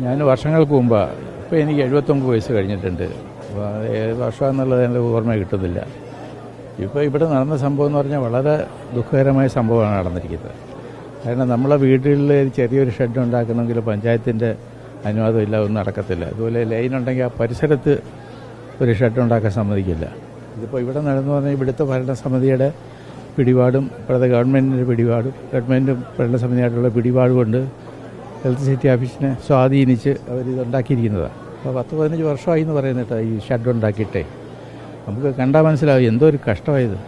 ഞാൻ വർഷങ്ങൾക്ക് മുമ്പാണ്. ഇപ്പോൾ എനിക്ക് 79 വയസ്സ് കഴിഞ്ഞിട്ടുണ്ട്. ഏത് വർഷമാണെന്നുള്ളത് എൻ്റെ ഓർമ്മ കിട്ടുന്നില്ല. ഇപ്പോൾ ഇവിടെ നടന്ന സംഭവം എന്ന് പറഞ്ഞാൽ വളരെ ദുഃഖകരമായ സംഭവമാണ് നടന്നിരിക്കുന്നത്. കാരണം നമ്മളെ വീട്ടിൽ ചെറിയൊരു ഷെഡ് ഉണ്ടാക്കണമെങ്കിൽ പഞ്ചായത്തിൻ്റെ അനുവാദമില്ല, ഒന്നും നടക്കത്തില്ല. അതുപോലെ ലൈൻ ഉണ്ടെങ്കിൽ ആ പരിസരത്ത് ഒരു ഷെഡ് ഉണ്ടാക്കാൻ സമ്മതിക്കില്ല. ഇതിപ്പോൾ ഇവിടെ നടന്നു പറഞ്ഞാൽ ഇവിടുത്തെ ഭരണസമിതിയുടെ പിടിപാടും ഇപ്പോഴത്തെ ഗവൺമെൻറ്റിൻ്റെ പിടിപാടും ഗവൺമെൻറ്റും ഭരണസമിതിയായിട്ടുള്ള പിടിപാട് കൊണ്ട് ഇലക്ട്രിസിറ്റി ഓഫീസിനെ സ്വാധീനിച്ച് അവരിതുണ്ടാക്കിയിരിക്കുന്നതാണ്. അപ്പോൾ 10-15 വർഷമായി എന്ന് പറയുന്നിട്ട് ഈ ഷെഡ് ഉണ്ടാക്കിയിട്ടേ നമുക്ക് കണ്ടാൽ മനസ്സിലാവും എന്തോ ഒരു കഷ്ടമായത്.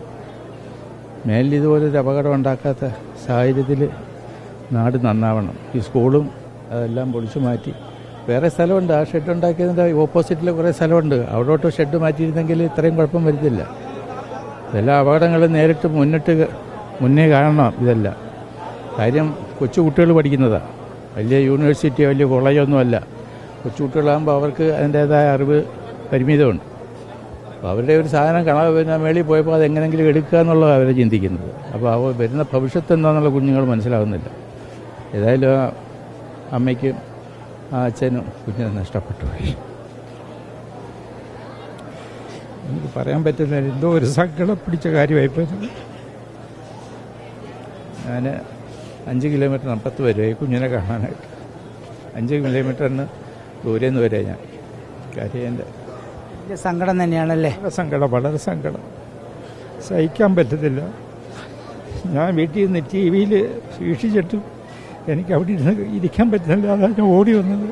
മേലിൽ ഇതുപോലൊരു അപകടം ഉണ്ടാക്കാത്ത സാഹചര്യത്തിൽ നാട് നന്നാവണം. ഈ സ്കൂളും അതെല്ലാം പൊളിച്ചു മാറ്റി വേറെ സ്ഥലമുണ്ട്. ആ ഷെഡ് ഉണ്ടാക്കിയതിൻ്റെ ഓപ്പോസിറ്റിൽ കുറേ സ്ഥലമുണ്ട്. അവിടോട്ട് ഷെഡ് മാറ്റിയിരുന്നെങ്കിൽ ഇത്രയും കുഴപ്പം വരുന്നില്ല. ഇതെല്ലാം അപകടങ്ങൾ നേരിട്ട് മുന്നേ കാണണം. ഇതെല്ലാം കാര്യം കൊച്ചു കുട്ടികൾ പഠിക്കുന്നതാണ്. വലിയ യൂണിവേഴ്സിറ്റിയോ വലിയ കോളേജൊന്നുമല്ല. കൊച്ചു കുട്ടികളാകുമ്പോൾ അവർക്ക് അതിൻ്റേതായ അറിവ് പരിമിതമുണ്ട്. അപ്പോൾ അവരുടെ ഒരു സാധനം മേളിൽ പോയപ്പോൾ അതെങ്ങനെങ്കിലും എടുക്കുക എന്നുള്ളത് അവരെ ചിന്തിക്കുന്നത്. അപ്പോൾ അവർ വരുന്ന ഭവിഷ്യത്ത് എന്താണെന്നുള്ള കുഞ്ഞുങ്ങൾ മനസ്സിലാവുന്നില്ല. ഏതായാലും ആ അമ്മയ്ക്കും ആ അച്ഛനും കുഞ്ഞിനെ നഷ്ടപ്പെട്ടു. എനിക്ക് പറയാൻ പറ്റില്ല, എന്തോ ഒരു സങ്കടം പിടിച്ച കാര്യമായിപ്പോയത്. ഞാൻ 5 കിലോമീറ്റർ അപ്പുറത്ത് വരുവായി കുഞ്ഞിനെ കാണാനായിട്ട്. 5 കിലോമീറ്ററിന് ദൂരെ നിന്ന് വരെ ഞാൻ. കാര്യം എൻ്റെ സങ്കടം തന്നെയാണല്ലേ? വളരെ സങ്കടം സഹിക്കാൻ പറ്റത്തില്ല. ഞാൻ വീട്ടിൽ നിന്ന് ടി വിയിൽ വീക്ഷിച്ചിട്ടും എനിക്ക് അവിടെ ഇരുന്ന് ഇരിക്കാൻ പറ്റുന്നില്ല. അതാണ് ഞാൻ ഓടി വന്നത്.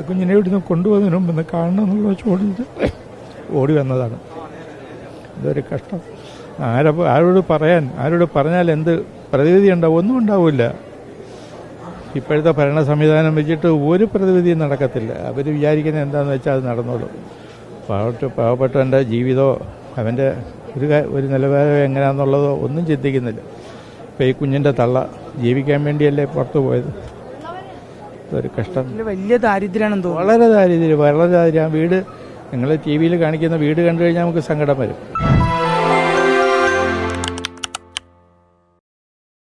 കുഞ്ഞിനെ ഇവിടുന്ന് കൊണ്ടുപോകുന്നതിന് മുമ്പ് കാണണം എന്നുള്ള ചോദിച്ച് ഓടി വന്നതാണ്. ഇതൊരു കഷ്ടം. ആരോട് പറഞ്ഞാൽ എന്ത് പ്രതിവിധി ഉണ്ടാവും? ഒന്നും ഉണ്ടാവില്ല. ഇപ്പോഴത്തെ ഭരണ സംവിധാനം വെച്ചിട്ട് ഒരു പ്രതിവിധിയും നടക്കത്തില്ല. അവർ വിചാരിക്കുന്നത് എന്താണെന്ന് വെച്ചാൽ അത് നടന്നോളൂ. പാവപ്പെട്ടവൻ്റെ ജീവിതമോ അവൻ്റെ ഒരു നിലവാരം എങ്ങനെയാണെന്നുള്ളതോ ഒന്നും ചിന്തിക്കുന്നില്ല. ഇപ്പോൾ ഈ കുഞ്ഞിൻ്റെ തള്ള ജീവിക്കാൻ വേണ്ടിയല്ലേ പുറത്തു പോയത്. ഇതൊരു കഷ്ടം. വലിയ ദാരിദ്ര്യമാണെന്ന് തോന്നുന്നു. വളരെ ദാരിദ്ര്യം. വീട് നിങ്ങൾ ടി വിയിൽ കാണിക്കുന്ന വീട് കണ്ടു കഴിഞ്ഞാൽ നമുക്ക് സങ്കടം വരും.